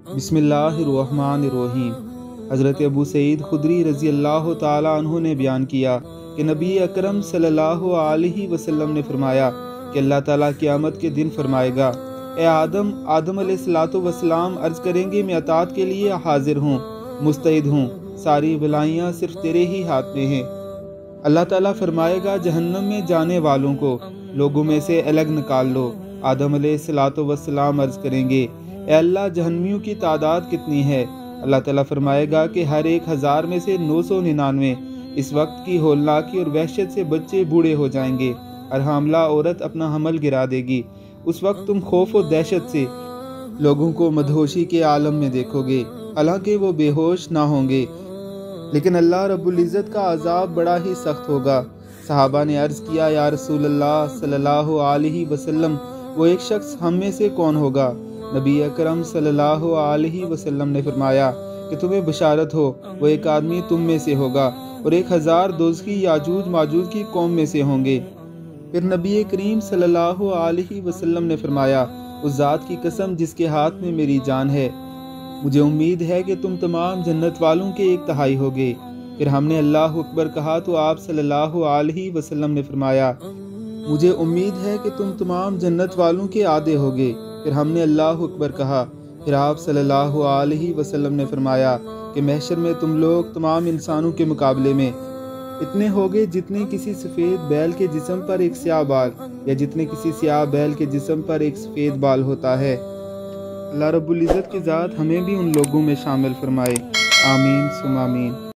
बिस्मिल्लाहिर्रहमानिर्रहीम। हज़रत अबू सईद खुदरी रज़ी अल्लाह ताला अन्हु ने बयान किया कि नबी अकरम सल्लल्लाहु अलैहि वसल्लम ने फरमाया कि अल्लाह ताला क़यामत के दिन फरमाएगा, ए आदम अलैहिस्सलातु वस्सलाम अर्ज़ करेंगे, मैं अताअत के लिए हाजिर हूँ, मुस्तैद हूँ, सारी भलाइयाँ सिर्फ तेरे ही हाथ में हैं। अल्लाह ताला फरमाएगा, जहन्नम में जाने वालों को लोगों में से अलग निकाल लो। आदम अलैहिस्सलातु वस्सलाम अर्ज़ करेंगे, ए अल्लाह, जहन्नमियों की तादाद कितनी है? अल्लाह ताला फरमाएगा कि हर 1000 में से 999। इस वक्त की होलनाकी और वहशत से बच्चे बूढ़े हो जाएंगे और हामला औरत अपना हमल गिरा देगी। उस वक्त तुम खौफ और दहशत से लोगों को मदहोशी के आलम में देखोगे, हालांकि वो बेहोश ना होंगे, लेकिन अल्लाह रब्बुल इज़्ज़त का अजाब बड़ा ही सख्त होगा। सहाबा ने अर्ज़ किया, या रसूलल्लाह सल्लल्लाहु अलैहि वसल्लम, वो एक शख्स हम में से कौन होगा? नबी अकरम सल्लल्लाहु अलैहि वसल्लम ने फरमाया कि तुम्हें बशारत हो, वो एक आदमी तुम में से होगा और 1000 दोज़खी याजूज माजूज की कौम में से होंगे। फिर नबी करीम सल्लल्लाहु अलैहि वसल्लम ने फरमाया, उस ज़ात की कसम जिसके हाथ में मेरी जान है, मुझे उम्मीद है कि तुम तमाम जन्नत वालों के 1/3 होगे। फिर हमने अल्लाह अकबर कहा तो आप सल्लल्लाहु अलैहि वसल्लम ने फरमाया, मुझे उम्मीद है कि तुम तमाम जन्नत वालों के आधे होगे। फिर हमने अल्लाह अकबर कहा। फिर आप सल्लल्लाहु अलैहि वसल्लम ने फरमाया कि महशर में तुम लोग तमाम इंसानों के मुकाबले में इतने होगे जितने किसी सफ़ेद बैल के जिस्म पर एक स्याह बाल, या जितने किसी स्याह बैल के जिस्म पर एक सफ़ेद बाल होता है। अल्लाह रब्बुल इज़्ज़त की ज़ात हमें भी उन लोगों में शामिल फरमाए। आमीन सुम आमीन।